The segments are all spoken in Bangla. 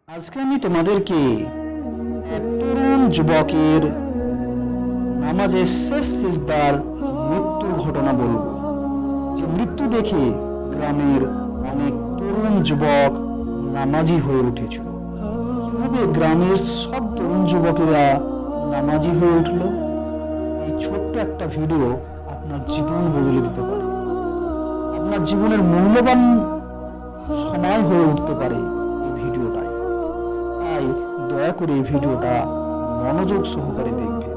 আজকে আমি তোমাদেরকে এক তরুণ যুবকের নামাজের শেষ সিজদার মৃত্যুর ঘটনা বলবো। যে মৃত্যু দেখে গ্রামের অনেক তরুণ যুবক নামাজি হয়ে উঠেছিল। কিভাবে গ্রামের সব তরুণ যুবকেরা নামাজি হয়ে উঠল, এই ছোট্ট একটা ভিডিও আপনার জীবন বদলে দিতে পারে। আপনার জীবনের মূল্যবান সময় হয়ে উঠতে পারে এই ভিডিওটাই। তাই দয়া করে এই ভিডিওটা মনোযোগ সহকারে দেখবে।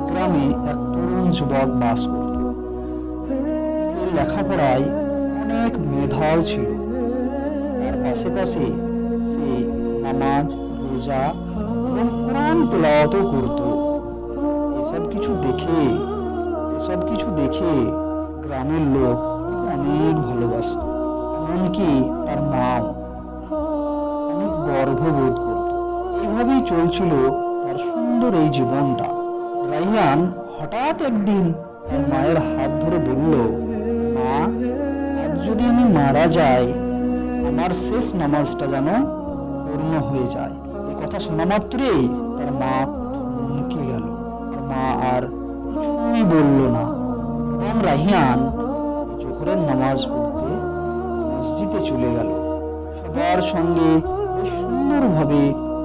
গ্রামে এক তরুণ যুবক বাস করত। সে লেখাপড়ায় অনেক মেধাও ছিল। তার পাশে সে নামাজ, রোজা এবং কোরআন তেলাওয়াতও করত। এসব কিছু দেখে গ্রামের লোক অনেক ভালোবাসত। এমনকি তার মাও অনেক গর্ববোধ করত। এইভাবেই চলছিল তার সুন্দর এই জীবনটা। রাইহান হঠাৎ একদিন তার মায়ের হাত ধরে বলল, মা, আজ যদি আমি মারা যাই, আমার শেষ নামাজটা যেন পূর্ণ হয়ে যায়। এই কথা শোনা মাত্রই তার মা থমকে গেল। তার মা আর কিছুই বলল না। এবং রাইহান জোহরের নামাজ পড়তে মসজিদে চলে গেল। সবার সঙ্গে সুন্দরভাবে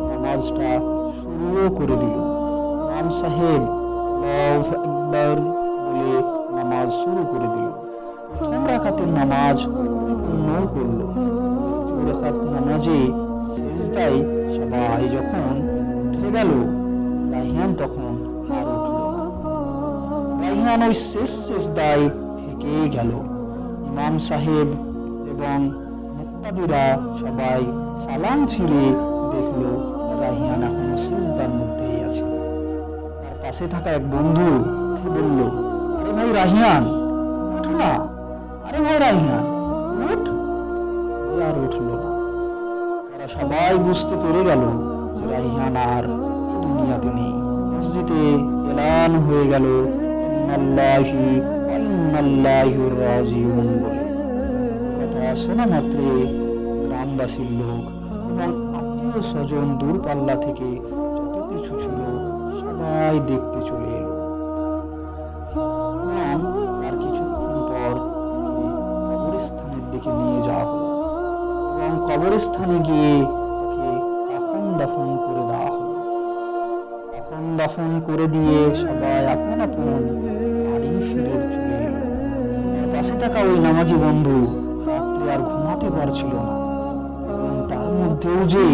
নামাজটা শুরুও করে দিল। ইমাম সাহেব আল্লাহু আকবার বলে নামাজ শুরু করে দিল। প্রথম রাকাতের নামাজ পূর্ণ করল। দ্বিতীয় রাকাত নামাজে সিজদায় সবাই যখন উঠে গেল, রাইহান তখন আর উঠল না। রাইহান ওই শেষ সিজদায় থেকে গেল। ইমাম সাহেব এবং মুক্তাদিরা সবাই সালাম ফিরে দেখলো রাইহান এখনো সিজদার মধ্যেই আছে। তার পাশে থাকা এক বন্ধু বলল, আরে ভাই রাইহান, উঠ না, আরে ভাই রাইহান উঠ। সে আর উঠল না। তারা সবাই বুঝতে পেরে গেল যে রাইহান আর দুনিয়াতে নেই। মসজিদে এলান হয়ে গেল ইন্নাল্লাহি ওয়া ইন্নাল্লাহির রাজিউন বলে। কথা শোনা মাত্রে গ্রামবাসীর লোক এবং আত্মীয় স্বজন দূরপাল্লা থেকে যত কিছু ছিল সবাই দেখতে চলে এলো। এবং তার কিছুক্ষণ পর কবরস্থানের দিকে নিয়ে যাওয়া হলো এবং কবরস্থানে গিয়ে তাকে কাফন দাফন করে দেওয়া হলো। কাফন দাফন করে দিয়ে সবাই আপন আপন বাড়ি ফিরে চলে এলো। পাশে থাকা ওই নামাজি বন্ধু রাত্রে আর ঘুমাতে পারছিল না। তার মধ্যেও যে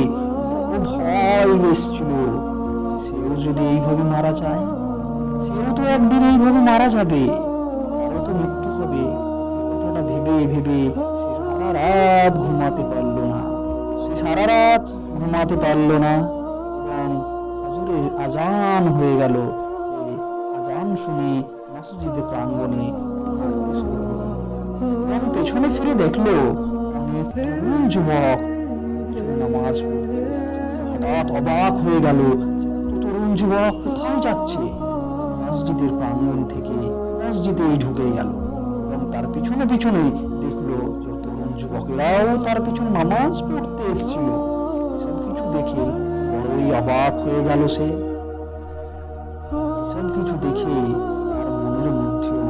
ভয় এসেছিল, সেও যদি এইভাবে মারা যায়, সেও তো একদিন এইভাবে মারা যাবে, তারও তো মৃত্যু হবে। কথাটা ভেবে ভেবে সে সারা রাত ঘুমাতে পারলো না। এবং ফজরের আজান হয়ে গেল। সে আজান শুনে মসজিদে প্রাঙ্গণে হাঁটতে শুরু করলো এবং পেছনে ফিরে দেখলো অনেক তরুণ যুবক নামাজ পড়তে এসেছে। হঠাৎ অবাক হয়ে গেল, তরুণ যুবক কোথায় যাচ্ছে। মসজিদের প্রাঙ্গণ থেকে মসজিদেই ঢুকে গেল এবং তার পিছনে দেখলো যে তরুণ যুবকেরাও তার পিছনে নামাজ পড়তে এসেছিল। সব কিছু দেখে বড়ই অবাক হয়ে গেল সে। সব কিছু দেখে তার মনের মধ্যেও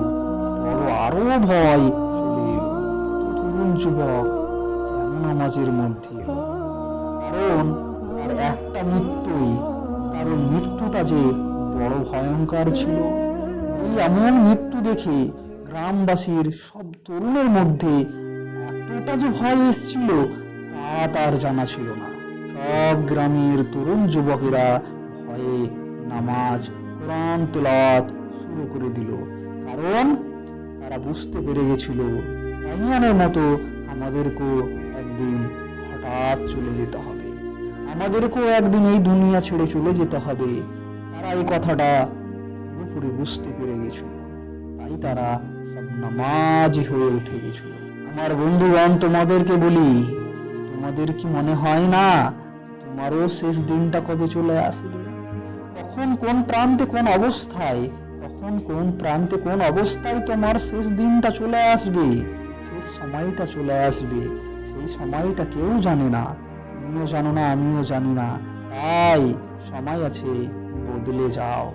বড় আরো ভয় চলে এলো। তরুণ যুবক কেন নামাজের মধ্যে এলো? কারণ তার একটা মৃত্যুটা যে বড় ভয়ঙ্কর ছিল। এই এমন মৃত্যু দেখে গ্রামবাসীর সব তরুণের মধ্যে এতটা যে ভয় এসেছিল তা তার জানা ছিল না। সব গ্রামের তরুণ যুবকেরা ভয়ে নামাজ, কোরআন তেলাওয়াত শুরু করে দিল। কারণ তারা বুঝতে পেরে গেছিল রাইহানের মতো আমাদেরকেও একদিন হঠাৎ চলে যেতে হবে, আমাদেরকেও একদিন এই দুনিয়া ছেড়ে চলে যেতে হবে। তারা এই কথাটা পুরোপুরি বুঝতে পেরে গেছিল। তাই তারা সব নামাজি হয়ে উঠে গেছিল। আমার বন্ধুগণ, তোমাদেরকে বলি, তোমাদের কি মনে হয় না তোমারও শেষ দিনটা কবে চলে আসবে? কখন কোন প্রান্তে কোন অবস্থায় তোমার শেষ দিনটা চলে আসবে, শেষ সময়টা চলে আসবে। সেই সময়টা কেউ জানে না। তুমিও জানো না, আমিও জানি না, তাই সময় আছে, বদলে যাও।